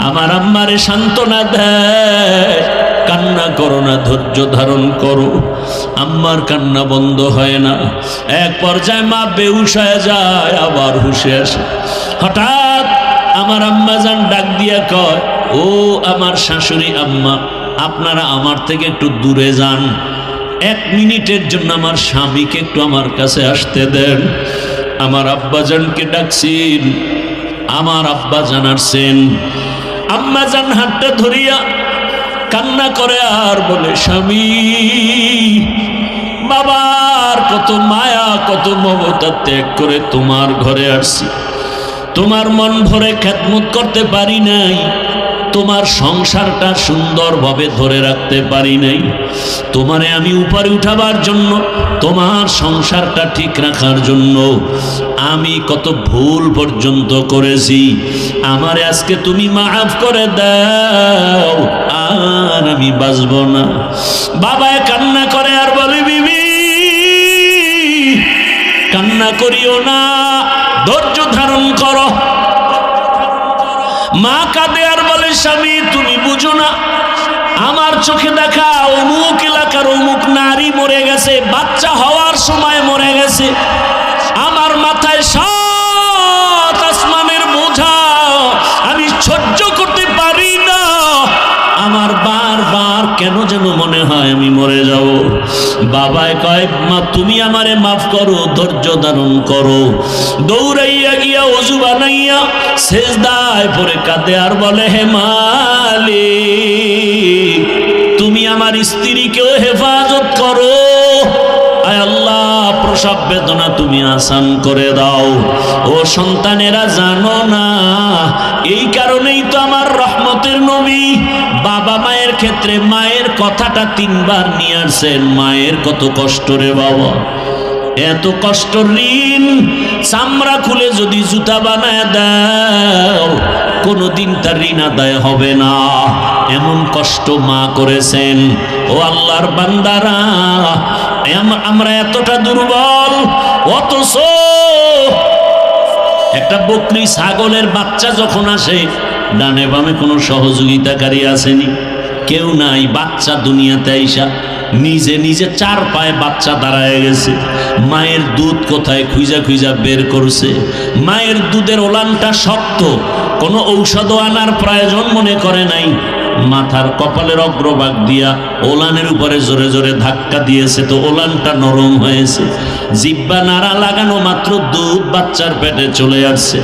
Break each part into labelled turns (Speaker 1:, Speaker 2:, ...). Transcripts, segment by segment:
Speaker 1: আমার আম্মারে সান্ত্বনা দেয়, কান্না করো না, ধৈর্য ধারণ করো। আম্মার কান্না বন্ধ হয় না। এক পর্যায়ে মা বেহুশ হয়ে যায়, আবার হুশে আসে। হঠাৎ আমার আম্মা জান ডাক দিয়া কয়, ও আমার শাশুড়ি আম্মা, আপনারা আমার থেকে একটু দূরে যান, 1 মিনিটের জন্য আমার স্বামীকে একটু আমার কাছে আসতে দেন। আমার আব্বাজানকে ডাকছেন, আমার আব্বা জানারছেন। আম্মা জান হাতটা ধরিয়া কান্না করে আর বলে, স্বামী, বাবার কত মায়া কত মমতা ত্যাগ করে তোমার ঘরে আসছি, তোমার মন ভরে খেদমত করতে পারি নাই, তোমার সংসারটা সুন্দরভাবে ধরে রাখতে পারি নাই। তোমারে আমি উপরে উঠাবার জন্য, তোমার সংসারটা ঠিক রাখার জন্য আমি কত ভুল পর্যন্ত করেছি। আমারে আজকে তুমি মাফ করে দাও, আর আমি বাঁচব না। বাবায় কান্না করে আর বলে, বিবি কান্না করিও না, ধৈর্য ধারণ করো। মা কাঁদে আর বলে, স্বামী তুমি বুঝো না, আমার চোখে দেখা অমুক এলাকার অমুক নারী মরে গেছে, বাচ্চা হওয়ার সময় মরে গেছে। আমার মাথায় 7 আসমানের বোঝা, আমি সহ্য করতে পারি না। আমার বারবার কেন যেন মনে হয় আমি মরে যাব। বাবায় কয়, মা তুমি আমারে মাফ করো, ধৈর্য ধারণ করো। দৌড়াইয়া গিয়া ওযু বানাইয়া সেজদায় পড়ে কাঁদে আর বলে, হে মালিক, তুমি আমার স্ত্রীকেও হেফাজত করো। আয় আল্লাহ, প্রসব বেদনা তুমি আসান করে দাও। ও সন্তানেরা, জানো না, এই কারণেই তো আমার রহমতের নবী বাবা মায়ের ক্ষেত্রে মায়ের কথাটা 3 বার নিয়ে আসছেন। মায়ের কত কষ্ট রে বাবা, এত কষ্ট, ঋণ চামড়া খুলে যদি জুতা বানায় দাও, কোনোদিন তার ঋণ আদায় হবে না। এমন কষ্ট মা করেছেন। ও আল্লাহর বান্দারা, আমরা এতটা দুর্বল, অথচ একটা বকরি ছাগলের বাচ্চা যখন আসে, ডানে বামে কোনো সহযোগিতাকারী আসেনি, কেউ নাই। বাচ্চা দুনিয়াতে আইসা নিজে নিজে 4 পায়ে বাচ্চা দাঁড়ায় গেছে। মায়ের দুধ কোথায় খুঁজা খুঁজা বের করছে। মায়ের দুধের ওলানটা শক্ত, কোনো ঔষধও আনার প্রয়োজন মনে করে নাই। মাথার কপালের অগ্রভাগ দিয়া ওলানের উপরে জোরে জোরে ধাক্কা দিয়েছে, তো ওলানটা নরম হয়েছে। জিহ্বা নাড়া লাগানো মাত্র দুধ বাচ্চার পেটে চলে আসছে।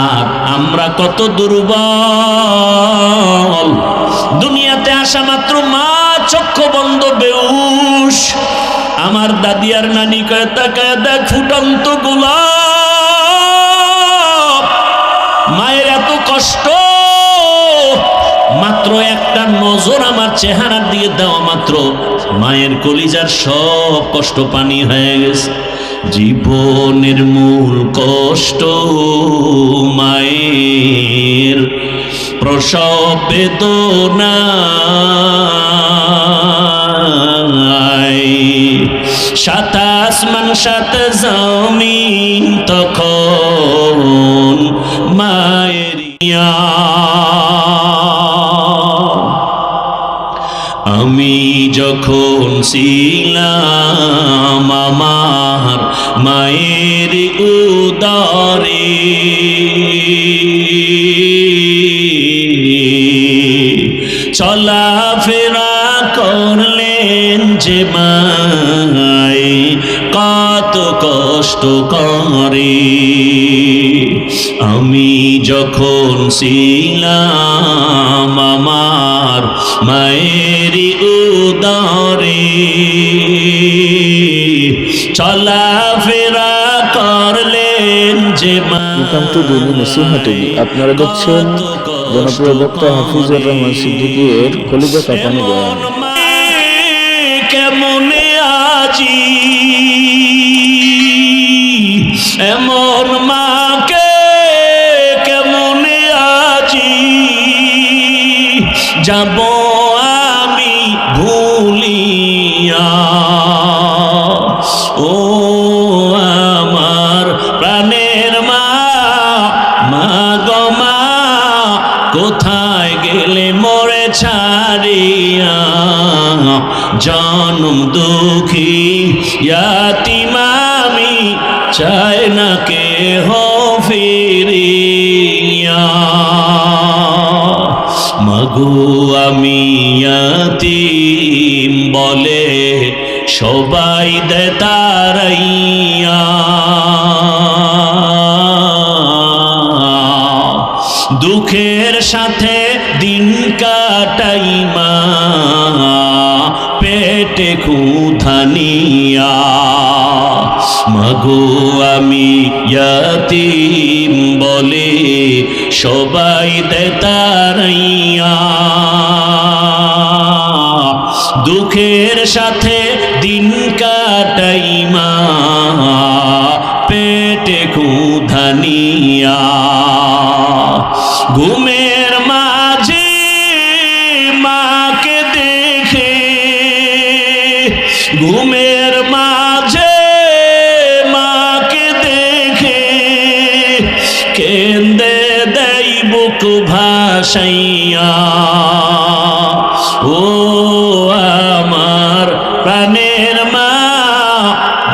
Speaker 1: আর আমরা কত দুর্বল, দুনিয়াতে আসা মাত্র মা চক্ষু বন্ধ, বেহুশ। আমার দাদি আর নানি কয়, তাকায় দেখ ফুটন্ত গোলাপ। মায়ের এত কষ্ট, মাত্র একটা নজর আমার চেহারা দিয়ে দেওয়া মাত্র মায়ের কলিজার সব কষ্ট পানি হয়ে গেছে। জীবনের মূল কষ্ট মায়ের প্রসব বেদনা, 7 আসমান 7 জমিন তখন মায়ের ইয়া। আমি যখন ছিলাম আমার মায়ের উদরে, চলাফেরা করলেন যে মায়, কত কষ্ট করে। আমি যখন ছিলাম আমার মায়ের উদরে, চলাফেরা করলেন যে মায়।
Speaker 2: আপনারা দেখছেন জনপ্রিয় বক্তা হাফিজুর রহমান সিদ্দিকীর কলিজা কাঁপানো বয়ান।
Speaker 1: কেমনে আজি এমন মাকে, কেমনে আজি যাব আমি ভুলিয়া। ও আমার প্রাণের মা, মা গো মা, কোথায় কোথায় গেলে মোরে ছাড়িয়া জনম দুঃখী ইয়াতিম আমি চাই না কেহ ফিরিয়া মাগো আমি ইয়াতিম বলে সবাই দে তারাইয়া দুঃখের সাথে দিন কাটাই মা পেটে ক্ষুধা নিয়া মাগো আমি ইয়াতিম বলে সবাই দে তারাইয়া দুঃখের সাথে দিন কাটাই মা পেটে ক্ষুধা নিয়া ঘুমের মাঝে মাকে দেখে ঘুমের মাঝে মাকে দেখে কেন্দে দেই বুক ভাসাইয়া ও আমার প্রাণের মা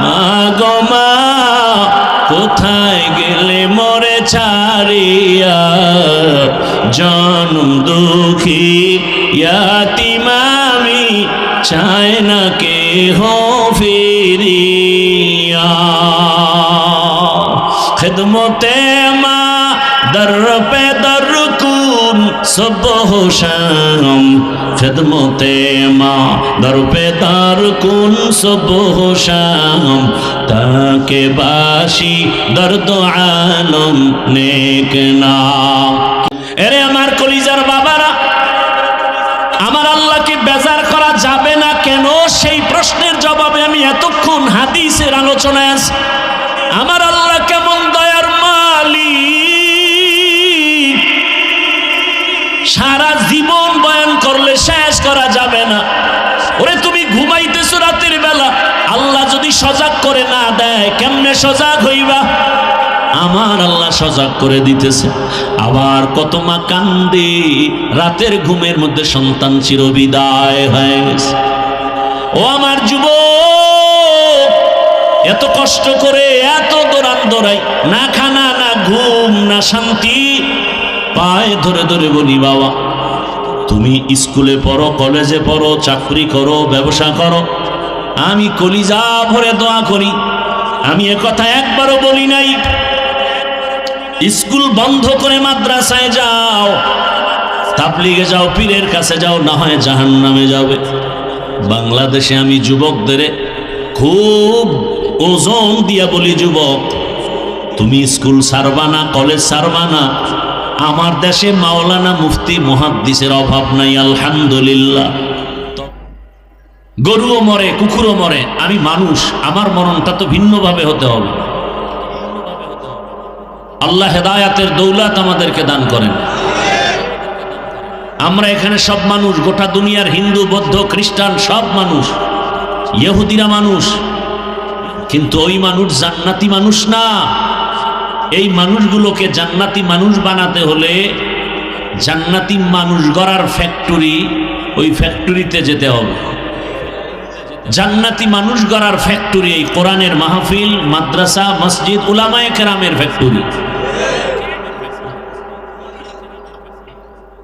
Speaker 1: মা গো মা কোথায় গেলে মোরে ছাড়িয়া জনম দুঃখী ইয়াতিম আমি চাই না কেহ ফিরিয়া খিদমতে মা দর পে দর কুন সুবহ শাম খিদমতে মা দর পে দর কুন সুবহ শাম তাকে বাসি দর্দ আলম নেক নাম। এরে আমার কলিজার বাবারা, আমার আল্লাহকে বেজার করা যাবে না কেন, সেই প্রশ্নের জবাবে আমি এতক্ষণ হাদিসের আলোচনায় আছি। আমার আল্লাহ কেমন দয়ার মালিক, সারা জীবন বয়ান করলে শেষ করা যাবে না। ওরে তুমি ঘুমাইতেছো রাতের বেলা, আল্লাহ যদি সজাগ করে না দেয় কেমনে সজাগ হইবা? আমার আল্লাহ সজাগ করে দিতেছে। আবার কত মা কান্দে, রাতের ঘুমের মধ্যে সন্তান চিরবিদায় হয়ে গেছে। ও আমার যুবক, এত কষ্ট করে এত দৌড়াই, না খানা না ঘুম না শান্তি, পায়ে ধরে ধরে বলি বাবা তুমি স্কুলে পড়ো, কলেজে পড়ো, চাকরি করো, ব্যবসা করো, আমি কলিজা ভরে দোয়া করি। আমি একথা একবারও বলি নাই স্কুল বন্ধ করে মাদ্রাসায় যাও, তাবলিগে যাও, পীরের কাছে যাও, না হয় জাহান্নামে যাবে। বাংলাদেশে আমি যুবকদের খুব ওজন দিয়া বলি, যুবক তুমি স্কুল ছাড়বা না, কলেজ ছাড়বা না। আমার দেশে মাওলানা মুফতি মুহাদ্দিসের অভাব নাই, আলহামদুলিল্লাহ। গরুও মরে, কুকুরও মরে, আমি মানুষ, আমার মরণটা তো ভিন্নভাবে হতে হবে। আল্লাহ হেদায়াতের দৌলত আমাদেরকে দান করেন। আমরা এখানে সব মানুষ, গোটা দুনিয়ার হিন্দু, বৌদ্ধ, খ্রিস্টান সব মানুষ, ইহুদিরা মানুষ, কিন্তু ওই মানুষ জান্নাতি মানুষ না। এই মানুষগুলোকে জান্নাতি মানুষ বানাতে হলে জান্নাতি মানুষ গড়ার ফ্যাক্টরি, ওই ফ্যাক্টরিতে যেতে হবে। জান্নাতি মানুষ গড়ার ফ্যাক্টরি এই কোরআনের মাহফিল, মাদ্রাসা, মসজিদ, উলামায়ে কেরামের ফ্যাক্টরি।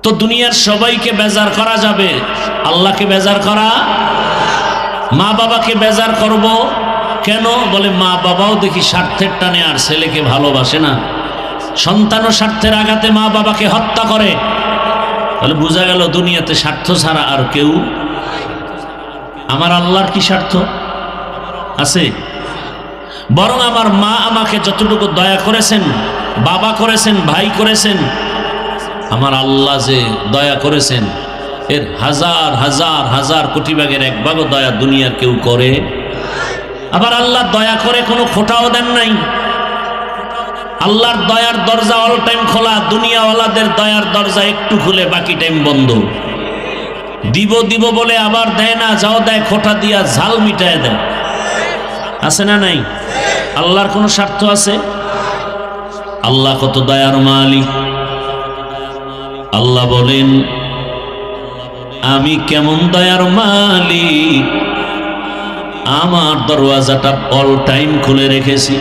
Speaker 1: তো দুনিয়ার সবাইকে বেজার করা যাবে, আল্লাহকে বেজার করা, মা বাবাকে বেজার করব কেন? বলে মা বাবাও দেখি স্বার্থের টানে আর ছেলেকে ভালোবাসে না, সন্তানও স্বার্থের আঘাতে মা বাবাকে হত্যা করে। তাহলে বোঝা গেল দুনিয়াতে স্বার্থ ছাড়া আর কেউ। আমার আল্লাহর কি স্বার্থ আছে? বরং আমার মা আমাকে যতটুকু দয়া করেছেন, বাবা করেছেন, ভাই করেছেন, আমার আল্লাহ যে দয়া করেছেন এর হাজার হাজার হাজার কোটি ভাগের এক ভাগও দয়া দুনিয়ার কেউ করে। আবার আল্লাহ দয়া করে কোনো খোটাও দেন নাই। আল্লাহর দয়ার দরজা অল টাইম খোলা, দুনিয়াওয়ালাদের দয়ার দরজা একটু খুলে বাকি টাইম বন্ধ। দিব দিব বলে আবার দেয় না, যাও দেয় খোটা দিয়া ঝাল মিটায় দেয়। আছে না নাই? আল্লাহর কোনো স্বার্থ আছে? আল্লাহ কত দয়ার মালিক। আল্লাহ বলেন, আমি কেমন দয়ার মালিক, আমার দরওয়াজাটা অল টাইম খুলে রেখেছি।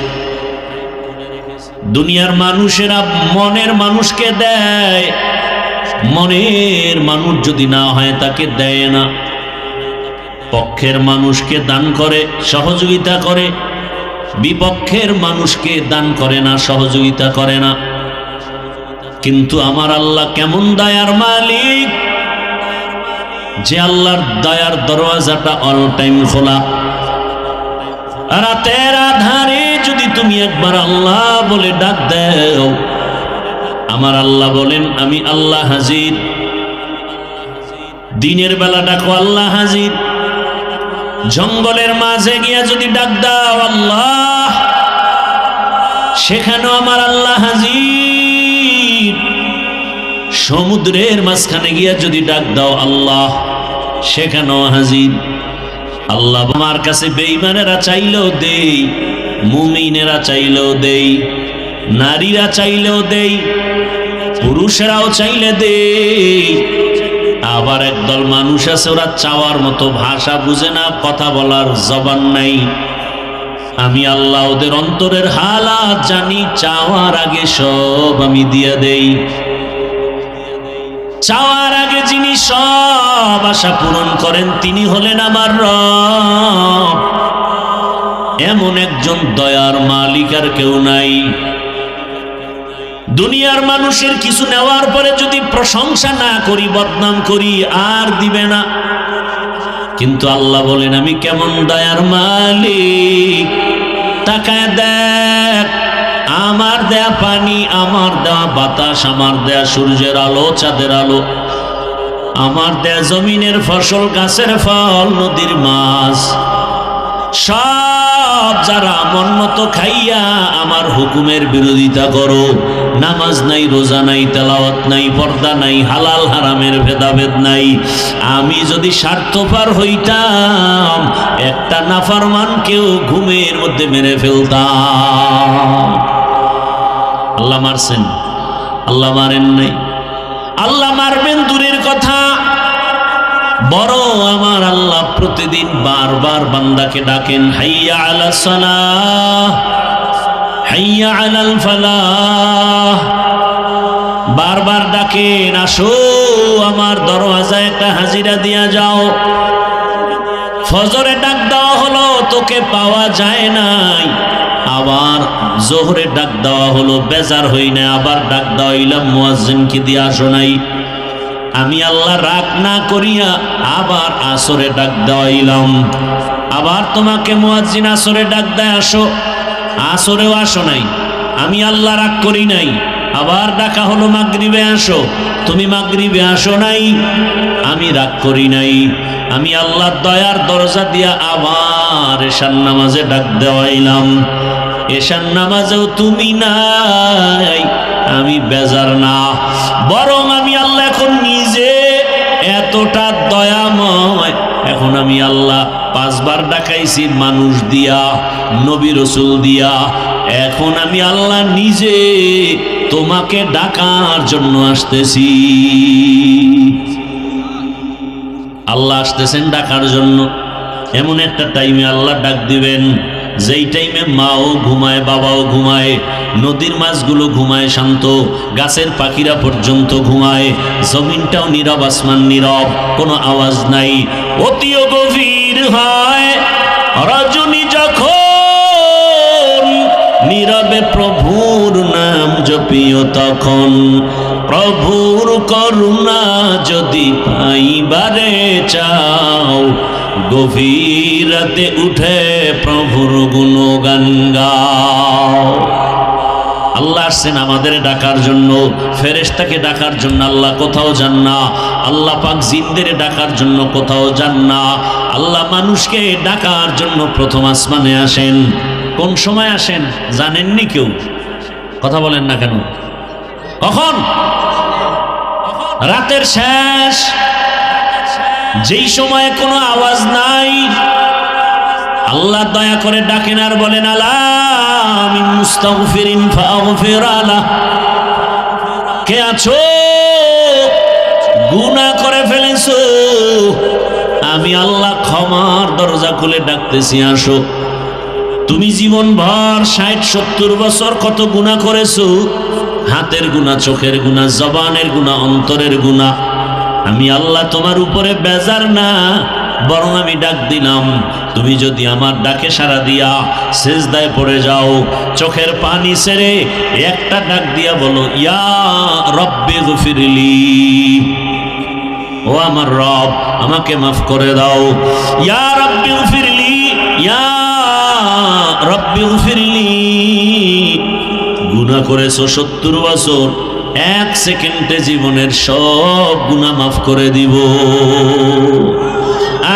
Speaker 1: দুনিয়ার মানুষেরা মনের মানুষকে দেয়, মনের মানুষ যদি না হয় তাকে দেয় না। পক্ষের মানুষকে দান করে, সহযোগিতা করে, বিপক্ষের মানুষকে দান করে না, সহযোগিতা করে না। কিন্তু আমার আল্লাহ কেমন দয়ার মালিক, যে আল্লাহর দয়ার দরওয়াজাটা অল টাইম খোলা। রাতের আধারে যদি তুমি একবার আল্লাহ বলে ডাক দাও, আমার আল্লাহ বলেন আমি আল্লাহ হাজির। দিনের বেলা ডাকো আল্লাহ হাজির। জঙ্গলের মাঝে গিয়া যদি ডাক দাও আল্লাহ, সেখানেও আমার আল্লাহ হাজির। সমুদ্রের মাঝখানে গিয়া যদি ডাক দাও আল্লাহ, সেখানেও হাজির। আল্লাহ আমার কাছে বেঈমানেরা চাইলেও দেই, মুমিনেরা চাইলেও দেই, নারীরা চাইলেও দেই, পুরুষেরাও চাইলে দেই। আবার একদল মানুষ আছে, ওরা চাওয়ার মতো ভাষা বুঝে না, কথা বলার জবান নাই। আমি আল্লাহ ওদের অন্তরের হালাত জানি, চাওয়ার আগে সব আমি দিয়া দেই। চাওয়ার আগে যিনি সব আশা পূরণ করেন তিনি হলেন আমার রব। এমন একজন দয়ার মালিক আর কেউ নাই। দুনিয়ার মানুষের কিছু নেওয়ার পরে যদি প্রশংসা না করি, বদনাম করি, আর দিবে না। কিন্তু আল্লাহ বলেন আমি কেমন দয়ার মালিক, তাকায় দেখ, আমার দেয়া পানি, আমার দেওয়া বাতাস, আমার দেয়া সূর্যের আলো, চাঁদের আলো, আমার দেয়া জমিনের ফসল, গাছের ফল, নদীর মাছ, সব যারা মন মতো খাইয়া আমার হুকুমের বিরোধিতা করো, নামাজ নাই, রোজা নাই, তেলাওয়াত নাই, পর্দা নাই, হালাল হারামের ভেদাভেদ নাই, আমি যদি স্বার্থপর হইতাম একটা নাফরমানকেও ঘুমের মধ্যে মেরে ফেলতাম। আল্লাহ মারছেন? আল্লাহ মারেন নাই। আল্লাহ মারবেন দূরের কথা, বড় আমার আল্লাহ প্রতিদিন বারবার বান্দাকে ডাকেন, হাইয়া আলাস সালাহ, হাইয়া আলাল ফালাহ। বারবার ডাকেন, আসো আমার দরওয়াজায় একটা হাজিরা দিয়া যাও। ফজরে ডাক দেওয়া হলো, তোকে পাওয়া যায় নাই। আবার জোহরে ডাক দেওয়া হলো, বেজার হই না, আবার ডাক দেওয়া হইলাম মুয়াজ্জিনকে দিয়ে আসো নাই। আমি আল্লাহ রাগ না করিয়া আবার আসরে ডাক দেওয়াইলাম, আবার তোমাকে মুয়াজ্জিন আসরে ডাক দেয় আসো, আসরেও আসো নাই। আমি আল্লাহ রাগ করি নাই, আবার ডাকা হলো মাগরিবে আসো, তুমি মাগরিবে আসো নাই। আমি রাগ করি নাই, আমি আল্লাহর দয়ার দরজা দিয়া আবার এশার নামাজে ডাক দেওয়াইলাম, এশার নামাজেও তুমি নাই। আমি বেজার না, বরং আমি আল্লাহ এখন নিজে এতটা দয়াময়। এখন আমি আল্লাহ 5 বার ডাকাইছি মানুষ দিয়া, নবী রসুল দিয়া, এখন আমি আল্লাহ নিজে তোমাকে ডাকার জন্য আসতেছি। আল্লাহ আসতেছেন ডাকার জন্য। এমন একটা টাইমে আল্লাহ ডাক দিবেন যেই টাইমে মাও ঘুমায়, বাবাও ঘুমায়, নদীর মাছগুলো ঘুমায় শান্ত, গাছের পাখিরা পর্যন্ত ঘুমায়, জমিনটাও নীরব, আসমান নীরব, কোনো আওয়াজ নাই। অতিও গভীর হয় রজনী যখন, নীরবে প্রভুর নাম জপিও তখন। প্রভুর করুণা যদি পাইবারে চাও, গভীর রাতে উঠে প্রভুর গুণগান গাও। আল্লাহ আসছেন আমাদের ডাকার জন্য, ফেরেশতাকে ডাকার জন্য আল্লাহ কোথাও যান না। আল্লাহ পাক জিনদের ডাকার জন্য কোথাও যান না। আল্লাহ মানুষকে ডাকার জন্য প্রথম আসমানে আসেন। কোন সময় আসেন জানেননি কেউ? কথা বলেন না কেন? কখন? রাতের শেষ, যেই সময়ে কোনো আওয়াজ নাই। আল্লাহ দয়া করে ডাকেন আর বলেন, আলা মিন মুস্তাগফিরিন ফাগফির আলা, কে আছো গেছো, আমি আল্লাহ ক্ষমার দরজা খুলে ডাকতেছি, আসো। তুমি জীবনভর 60-70 বছর কত গুনাহ করেছো, হাতের গুনাহ, চোখের গুনাহ, জবানের গুনাহ, অন্তরের গুনাহ। আমি আল্লাহ তোমার উপরে বেজার না, বরং আমি ডাক দিলাম, তুমি যদি আমার ডাকে সাড়া দিয়া সিজদায় পড়ে যাও, চোখের পানি ছেড়ে একটা ডাক দিয়া বলো, ইয়া রব্বি গফিরলি, ও আমার রব আমাকে মাফ করে দাও। ইয়া রব্বি গফিরলি, ইয়া রব্বি গফিরলি। গুনাহ করেছো 70 বছর, 1 সেকেন্ডে জীবনের সব গুনাহ মাফ করে দিব।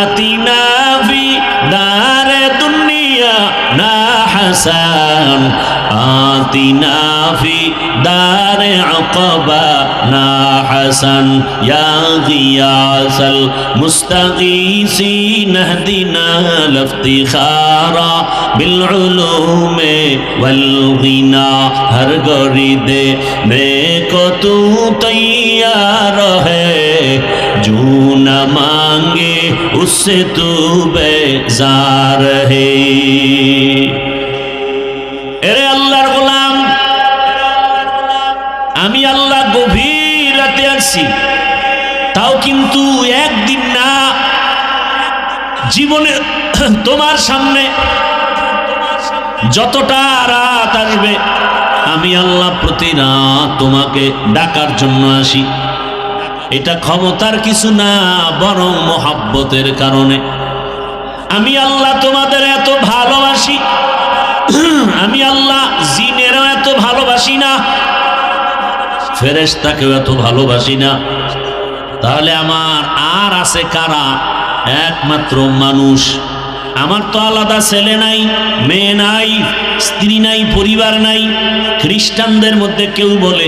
Speaker 1: আতিনা ফি দারে দুনিয়া না হাসান, আতিনা ফি দারে আকাবা না হাসান, ইয়া গিয়াসাল মুস্তাগীসিন ইহদিনা লিফতিখারা বিল উলুমে ওয়াল গিনা। হর গরিদে মে को तू तैयार है, जो न मांगे उससे तू बेजार है। এরে আল্লাহর গোলাম, আমি আল্লাহ গভীর রাতে আসছি, তাও কিন্তু একদিন না, জীবনে তোমার সামনে যতটা রাত আসবে, আমি আল্লাহ প্রতি রাত তোমাকে ডাকার জন্য আসি। এটা ক্ষমতার কিছু না, বরং মোহাব্বতের কারণে। আমি আল্লাহ তোমাদের এত ভালোবাসি, আমি আল্লাহ জিনেরও এত ভালোবাসি না, ফেরেশতাকেও এত ভালোবাসি না। তাহলে আমার আর আছে কারা? একমাত্র মানুষ। আমার তো আলাদা ছেলে নাই, মেয়ে নাই, স্ত্রী নাই, পরিবার নাই। খ্রিস্টানদের মধ্যে কেউ বলে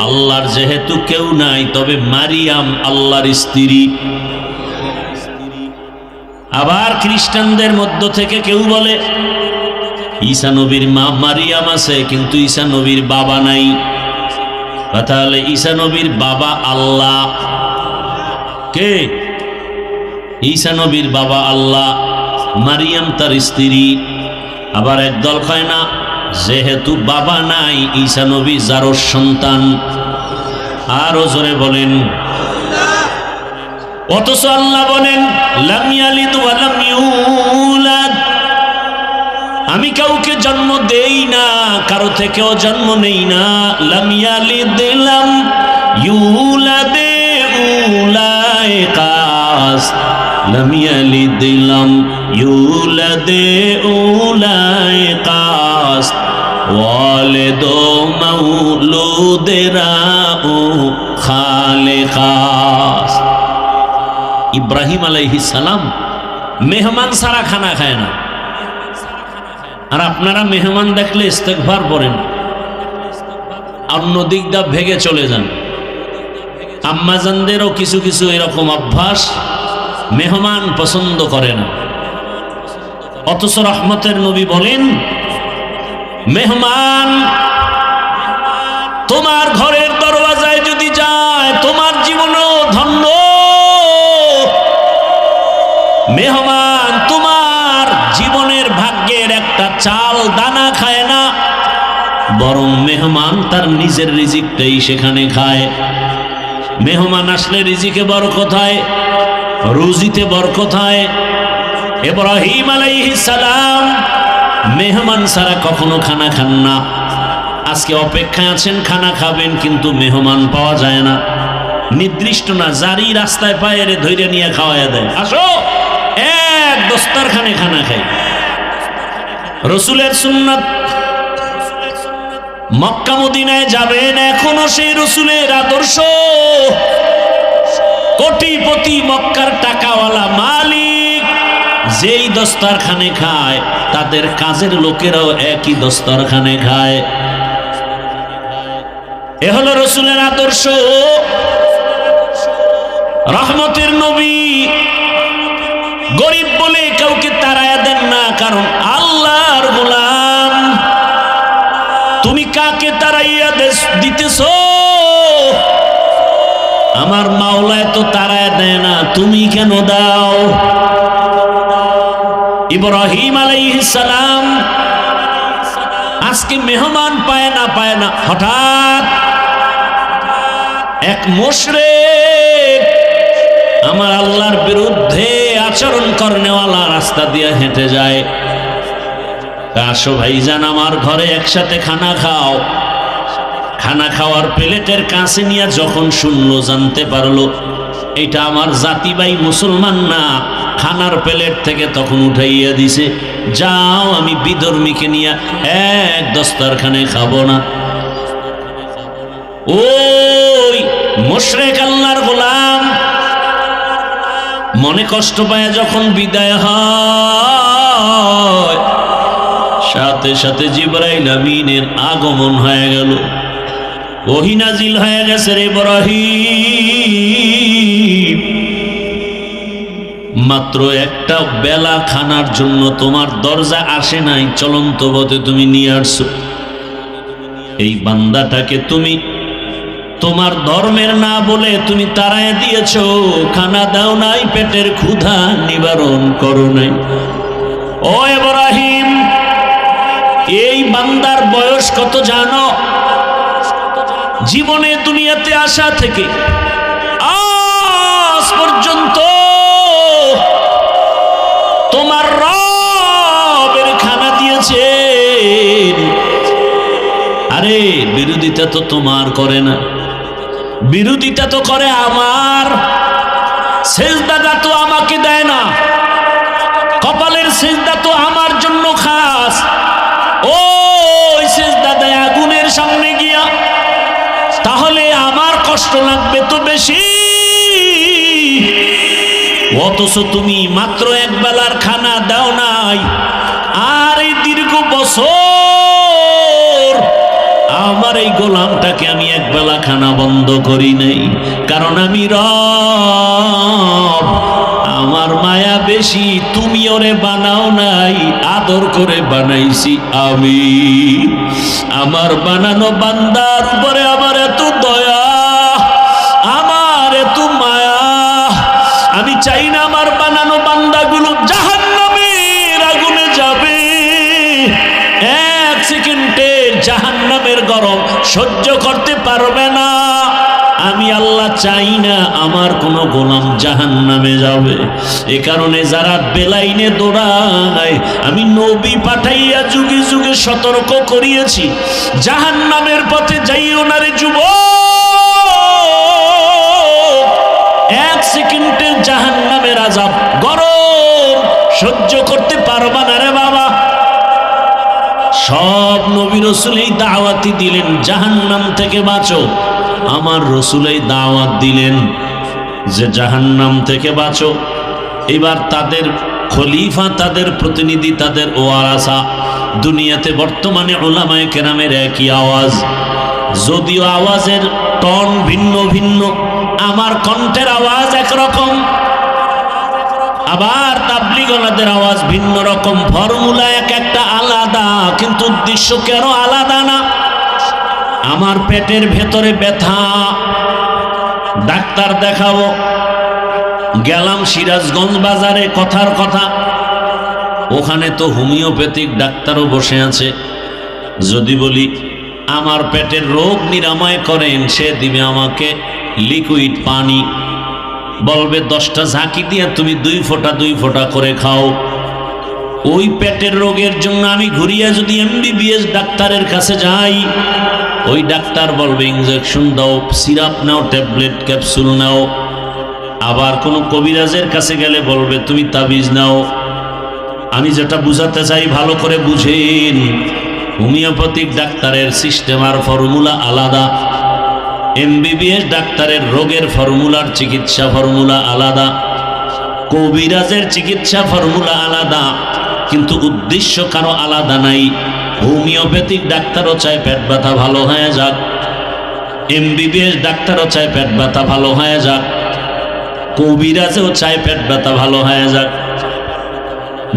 Speaker 1: আল্লাহর যেহেতু কেউ নাই, তবে মারিয়াম আল্লাহর স্ত্রী। আবার খ্রিস্টানদের মধ্য থেকে কেউ বলে ঈসা নবীর মা মারিয়াম আছে, কিন্তু ঈসা নবীর বাবা নাই। তাহলে ঈসা নবীর বাবা আল্লাহ কে? ঈসা নবীর বাবা আল্লাহ, মারিয়াম তার স্ত্রী। আবার একদল কয় না, যেহেতু বাবা নাই, ঈসা নবী যারোর সন্তান। আরো জোরে বলেন। অথচ আল্লাহ বলেন লাম ইয়ালিদ ওয়া লাম ইউলাদ, আমি কাউকে জন্ম দেই না, কারো থেকেও জন্ম নেই না। লাম ইয়ালিদ লাম ইউলাদ উলাইকাস, লাম ইয়ালিদ লাম ইউলাদ উলাইকাস, ওয়ালিদ মাউলুদেরা খালেকাস। ইব্রাহিম আলাইহিস সালাম মেহমান সারা খানা খায় না। আর আপনারা মেহমান দেখলে ইস্তেগফার পড়েন, অন্য দিক দা ভেগে চলে যান। আম্মাজানদেরও কিছু কিছু এরকম অভ্যাস, মেহমান পছন্দ করে না। অথচ রহমতের নবী বলেন, মেহমান তোমার ঘরের দরওয়াজায় যদি যায়, তোমার জীবনও ধন্য। মেহমান তোমার জীবনের ভাগ্যের একটা চাল দানা খায় না, বরং মেহমান তার নিজের রিজিকটাই সেখানে খায়। মেহমান আসলে রিজিকে বরকত হয়, রুজিতে বরকত হয়। ইব্রাহিম আলাইহিস সালাম মেহমান ছাড়া কখনো খানা খান না। আজকে অপেক্ষায় আছেন, খানা খাবেন, কিন্তু মেহমান পাওয়া যায় না। নির্দিষ্ট না, জারি রাস্তায় পায়ে ধৈর্য নিয়ে খাওয়াইয়া দেয়, আসো এক দস্তরখানে খানা খাই। রসুলের সুন্নাত, মক্কা মদিনায় যাবেন, এখনো সেই রসুলের আদর্শ। কোটিপতি মক্কার টাকাওয়ালা মালিক যেই দস্তরখানে খায়, তাদের কাজের লোকেরাও একই দস্তরখানে খায়। এ হলো রসুলের আদর্শ। রহমতের নবী গরিব বলে কাউকে তাড়ায়া দেন না, কারণ আল্লাহর গোলাম। তুমি কাকে তাড়াইয়া দিতেছ? আমার মাওলায় তো তারায় দেয় না, তুমি কেন দাও? ইব্রাহিম আলাইহিস সালাম আজকে মেহমান পায় না, হঠাৎ এক মুশরিক আমার আল্লাহর বিরুদ্ধে আচরণ করনেওয়ালা রাস্তা দিয়ে হেঁটে যায়। আসো ভাইজান, আমার ঘরে একসাথে খানা খাও। খানা খাওয়ার প্লেটের কাছে নিয়ে যখন শুনলো, জানতে পারলো এটা আমার জাতি ভাই মুসলমান না, খানার প্লেট থেকে তখন উঠাইয়া দিছে, যাও আমি বিধর্মীকে নিয়ে এক দস্তরখানে খাবো না। ওই মুশরিক আল্লাহর গোলাম মনে কষ্ট পায় যখন বিদায় হয়, সাথে সাথে জিবরাইল আমিনের আগমন হয়ে গেল, ওহী নাজিল হয়ে গেছে, রে ইব্রাহিম মাত্র একটা বেলা খানার জন্য তোমার দরজা আসে নাই, চলন্ত পথে তুমি নিয়ে আসছো। এই বান্দাটাকে তুমি তোমার ধর্মের না বলে তুমি তাড়ায় দিয়েছো, খানা দাও নাই, পেটের ক্ষুধা নিবারণ করো নাই। ও ইব্রাহিম, এই বান্দার বয়স কত জানো? জীবনে দুনিয়াতে আসা থেকে আজ পর্যন্ত তোমার রবের খানা দিয়েছেন। আরে বিরোধিতা তো তোমার করে না, বিরোধিতা তো করে আমার। সেজদাটা তো আমাকে দেয় না, কপালের সেজদা তো আমার জন্য খাস। ওই সেজদা দেয় আগুনের সামনে গিয়া, তাহলে আমার কষ্ট লাগবে তো বেশি। অথচ তুমি মাত্র এক বেলার খানা দাও নাই, আর এই দীর্ঘ বছর আমার এই গোলামটাকে আমি এক বেলা খানা বন্ধ করি নাই, কারণ আমি রব, আমার মায়া বেশি। তুমি ওরে বানাও নাই, আদর করে বানাইছি আমি। আমার বানানো বান্দার উপরে আমার এত দয়া, আমার এত মায়া, আমি চাই না আমার বানানো বান্দাগুলো জাহান্নামের আগুনে যাবে। এক সেকেন্ডে জাহান্নামের গরম সহ্য করতে পারবে না। আমি আল্লাহ চাই না আমার কোনো গোলাম জাহান্নামে যাবে। এ কারণে যারা বেলাইনে দৌড়ায়, আমি নবী পাঠাইয়া যুগে যুগে সতর্ক করিয়েছি, জাহান্নামের পথে যাইও না রে যুবক। এক সেকেন্ডের জাহান্নামের আযাব গরম সহ্য করতে পারবা না রে বাবা। সব নবী রাসূল এই দাওয়াতই দিলেন, জাহান্নাম থেকে বাঁচো। আমার রাসূল এই দাওয়াত দিলেন যে জাহান্নাম থেকে বাঁচো। এবার তাদের খলিফা, তাদের প্রতিনিধি, তাদের ওয়ারাসা, দুনিয়াতে বর্তমানে উলামায়ে কেরামের একই আওয়াজ, যদিও আওয়াজের টন ভিন্ন ভিন্ন। আমার কণ্ঠের আওয়াজ একরকম, আবার তাবলীগীদের আওয়াজ ভিন্ন রকম, ফর্মুলা এক একটা আলাদা, কিন্তু উদ্দেশ্য কেন আলাদা না? আমার পেটের ভেতরে ব্যথা, ডাক্তার দেখাবো। গেলাম সিরাজগঞ্জ বাজারে, কথার কথা, ওখানে তো হোমিওপ্যাথিক ডাক্তারও বসে আছে। যদি বলি আমার পেটের রোগ নিরাময় করেন, সে দিবে আমাকে লিকুইড পানি, বলবে 10টা ঝাঁকি দিয়ে তুমি 2 ফোঁটা করে খাও। ওই পেটের রোগের জন্য আমি ঘুরিয়া যদি এমবিবিএস ডাক্তারের কাছে যাই, ওই ডাক্তার বলবে ইনজেকশন দাও, সিরাপ নাও, ট্যাবলেট ক্যাপসুল নাও। আবার কোনো কবিরাজের কাছে গেলে বলবে তুমি তাবিজ নাও। আমি যেটা বুঝাতে চাই ভালো করে বুঝেন, হোমিওপ্যাথিক ডাক্তারের সিস্টেম আর ফর্মুলা আলাদা, এমবিবিএস ডাক্তারের রোগের ফর্মুলার চিকিৎসা ফর্মুলা আলাদা, কবিরাজের চিকিৎসা ফর্মুলা আলাদা, কিন্তু উদ্দেশ্য কারো আলাদা নাই। হোমিওপ্যাথিক ডাক্তারও চায় পেট ব্যথা ভালো হয়ে যাক, এমবিবিএস ডাক্তারও চায় পেট ব্যথা ভালো হয়ে যাক, কবিরাজও চায় পেট ব্যথা ভালো হয়ে যাক।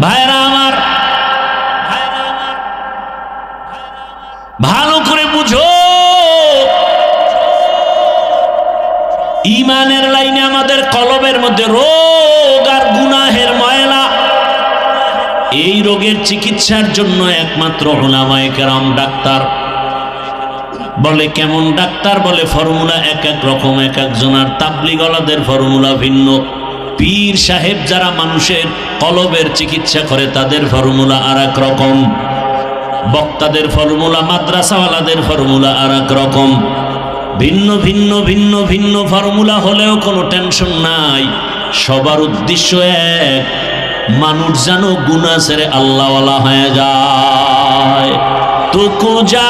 Speaker 1: ভাইরা আমার, ভালো করে বুঝো, ঈমানের লাইনে আমাদের কলবের মধ্যে রোগ আর গুনাহের ময়লা। এই রোগের চিকিৎসার জন্য একমাত্র উলামায়ে কেরাম ডাক্তার। বলে কেমন ডাক্তার? বলে ফর্মুলা এক এক রকম, এক একজনের। তাবলীগওয়ালাদের ফর্মুলা ভিন্ন। পীর সাহেব যারা মানুষের কলবের চিকিৎসা করে তাদের ফর্মুলা আর এক রকম। বক্তাদের ফর্মুলা, মাদ্রাসাওয়ালাদের ফর্মুলা আর এক রকম। ভিন্ন ভিন্ন ভিন্ন ভিন্ন ফর্মুলা হলেও কোনো টেনশন নাই। সবার উদ্দেশ্য এক, মানুষ যেন গুনাহ ছেড়ে আল্লাহওয়ালা হয়ে যায়। তো কুজা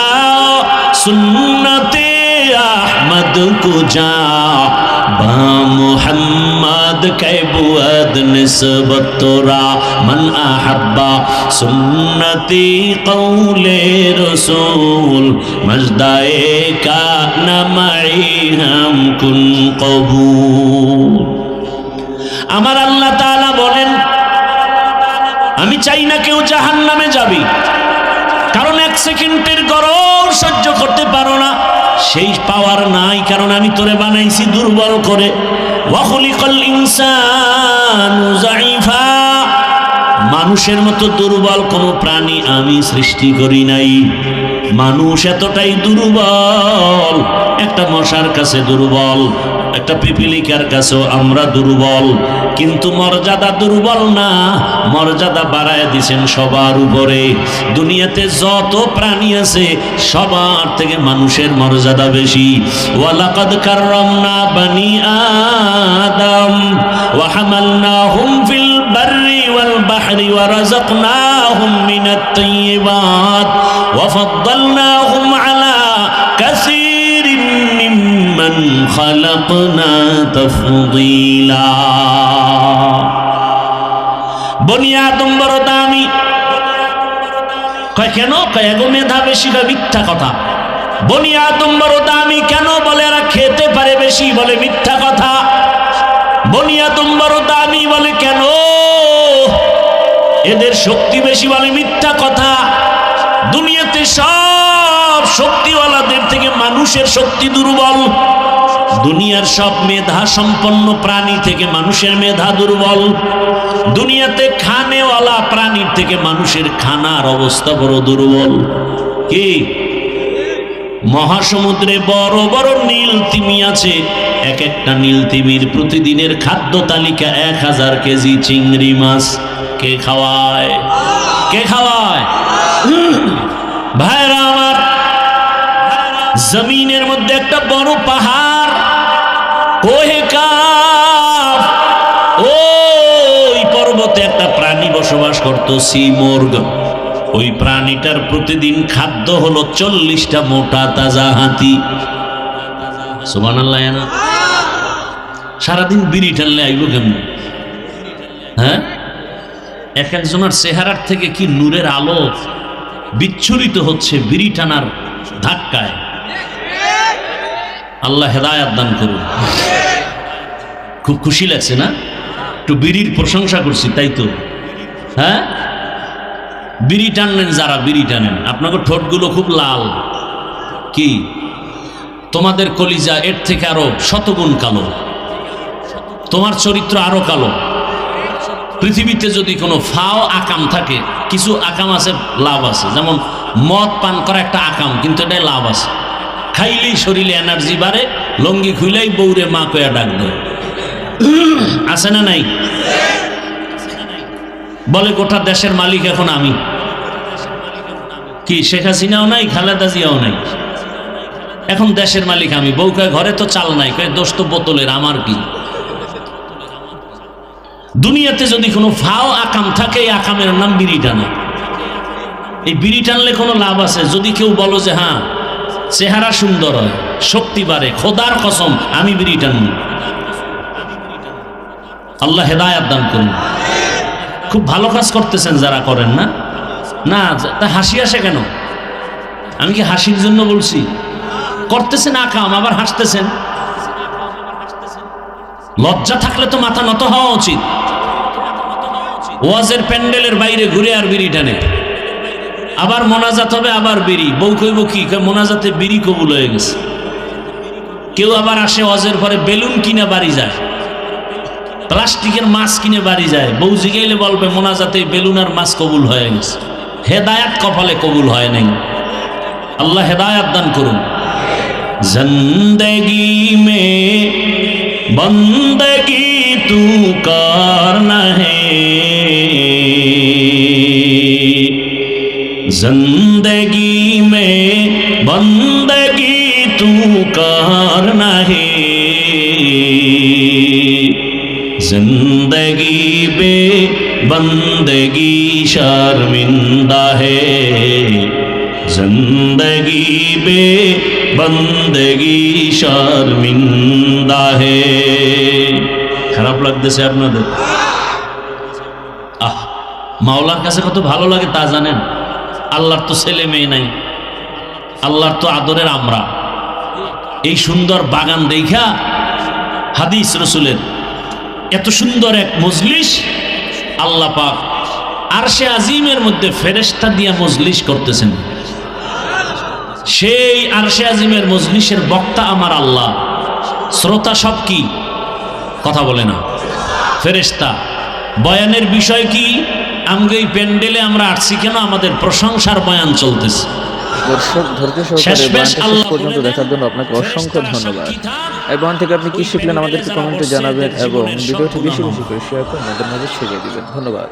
Speaker 1: সুন্নতে আহমদ কুজা বা মুহাম্মদ কে বুয়াদ নিসবত তোরা মান আহাব্বা সুন্নতি কৌলে রসূল মজদায়ে কানা মাই হাম কুন কবুল। আমার আল্লাহ তাআলা বলেন, আমি চাই না কেউ জাহান্নামে যাবি, কারণ এক সেকেন্ডের গরম সহ্য করতে পারো না, সেই পাওয়ার নাই, কারণ আমি তোরে বানাইছি দুর্বল করে। ওয়া খুলিকাল ইনসানু যায়ীফা, মানুষের মতো দুর্বল কোনো প্রাণী আমি সৃষ্টি করি নাই। মানুষ এতটাই দুর্বল, একটা মশার কাছে দুর্বল, একটা পিপিলিকার কাছেও আমরা দুর্বল, কিন্তু মর্যাদা দুর্বল না, মর্যাদা বাড়ায় দিয়েছেন সবার উপরে। দুনিয়াতে যত প্রাণী আছে সবার থেকে মানুষের মর্যাদা বেশি। ওয়ালাকাদ কাররামনা বানি আদম ওয়া হামালনাহুম ফিল বাররি ওয়াল বাহরি ওয়া রাযাকনাহুম মিনাত তাইয়্যিবাত ওয়া ফাদ্দালনাহুম আলা কাসীরিন মিম্মান খালাকনা তাফদীলা। বনি আদম বড় দামি। কয় কেন? কয় এগো মেধা বেশি। কয় মিথ্যা কথা। বনি আদম বড় দামি কেন? বলে এরা খেতে পারে বেশি। বলে মিথ্যা কথা। বনি আদম বড় দামি বলে কেন? এদের শক্তি বেশি। বলে মিথ্যা কথা। দুনিয়াতে সব শক্তিওয়ালাদের থেকে মানুষের শক্তি দুর্বল। দুনিয়ার সব মেধা সম্পন্ন প্রাণী থেকে মানুষের মেধা দুর্বল। দুনিয়াতে খানেওয়ালা প্রাণীর থেকে মানুষের খানার অবস্থা বড় দুর্বল। কি? মহাসমুদ্রে বড় বড় নীল তিমি আছে, এক একটা নীল তিমির প্রতিদিনের খাদ্য তালিকা 1000 কেজি চিংড়ি মাছ। কে খাওয়ায়? কে খাওয়ায়? ভাইরা আমার, জমিনের মধ্যে একটা বড় পাহাড়, কোহে কাফ, ওই পর্বতে একটা প্রাণী বসবাস করত, সিমোর্গ। ওই প্রাণীটার প্রতিদিন খাদ্য হলো 40টা মোটা তাজা হাতি। সুবহানাল্লাহ। না সারাদিন বিড়ি টানলে আইব কেমন? হ্যাঁ, এক একজনের চেহারার থেকে কি নূরের আলো বিচ্ছুরিত হচ্ছে বিড়ি টানার ধাক্কায়। আল্লাহ হেদায়াত দান করুন। খুব খুশি লাগছে না? একটু বিড়ির প্রশংসা করছি, তাই তো? হ্যাঁ, বিড়ি টানেন যারা, বিড়ি টানেন, আপনাকে ঠোঁটগুলো খুব লাল। কি? তোমাদের কলিজা এর থেকে আরো শতগুণ কালো, তোমার চরিত্র আরো কালো। পৃথিবীতে যদি কোনো ফাও আকাম থাকে, কিছু আকাম আছে লাভ আছে, যেমন মদ পান করা একটা আকাম, কিন্তু এটাই লাভ আছে। খাইলেই শরীরে এনার্জি বাড়ে, লঙ্গি খুইলেই বউরে মা কয়া ডাক দেয়। আছে না নাই? বলে গোটা দেশের মালিক এখন আমি। কি শেখ হাসিনাও নাই, খালেদা জিয়াও নাই, এখন দেশের মালিক আমি। বউ কয় ঘরে তো চাল নাই, কয় দোষ তো বোতলের, আমার কি? দুনিয়াতে যদি কোনো ফাও আকাম থাকে, এই আকামের নাম বিড়ি টানা। এই বিড়ি টানলে কোনো লাভ আছে? যদি কেউ বলো যে হ্যাঁ চেহারা সুন্দর হয়, শক্তি বাড়ে, খোদার কসম আমি বিড়ি টানব। আল্লাহ হেদায়াত দান করুন। খুব ভালো কাজ করতেছেন যারা করেন না। না তা হাসি আসে কেন? আমি কি হাসির জন্য বলছি? করতেছেন আকাম, আবার হাসতেছেন। লজ্জা থাকলে তো মাথা নত হওয়া উচিত। ওয়াজের প্যান্ডেলের বাইরে ঘুরে আর বিড়ি টানে, আবার মোনাজাত হবে, আবার বিড়ি। বউ কইব কি? মোনাজাতে বিড়ি কবুল হয়ে গেছে। কেউ আবার আসে হজের পরে বেলুন কিনে বাড়ি যায়, প্লাস্টিকের মাছ কিনে বাড়ি যায়। বউ জিগাইলে বলবে মোনাজাতে বেলুন আর মাছ কবুল হয়ে গেছে। হেদায়াত কপালে কবুল হয় নাই। আল্লাহ হেদায়াত দান করুন। জিন্দেগি মে বন্দগি তু করনা হে, जिंदगी में बंदगी तू करना है, जिंदगी बे बंदगी शर्मिंदा है, जिंदगी बे बंदगी शर्मिंदा है। খারাপ লাগতেছে আপনাদের? মাওলার কাছে কত ভালো লাগে তা জানেন? আল্লাহর তো ছেলে মেয়ে নাই, আল্লাহর তো আদরের আমরা। এই সুন্দর বাগান দেখা হাদিস রসুলের এত সুন্দর এক মজলিস আল্লাহ পাক আরশে আজিমের মধ্যে ফেরেশতা দিয়া মজলিস করতেছেন। সেই আরশে আজিমের মজলিসের বক্তা আমার আল্লাহ, শ্রোতা সব কি কথা বলে না? ফেরেশতা। বয়ানের বিষয় কি? আমগো এই প্যান্ডেলে আমরা আসছি কেন? আমাদের প্রশংসার বয়ান চলতেছে।
Speaker 2: দর্শক ধৈর্য সহকারে বয়ানটা শেষ পর্যন্ত দেখার জন্য আপনাকে অসংখ্য ধন্যবাদ। এই বয়ান থেকে আপনি কি শিখলেন আমাদেরকে কমেন্টে জানাবেন এবং ভিডিওটি বেশি বেশি করে শেয়ার করে আমাদের মাঝে ছড়িয়ে দিবেন। ধন্যবাদ।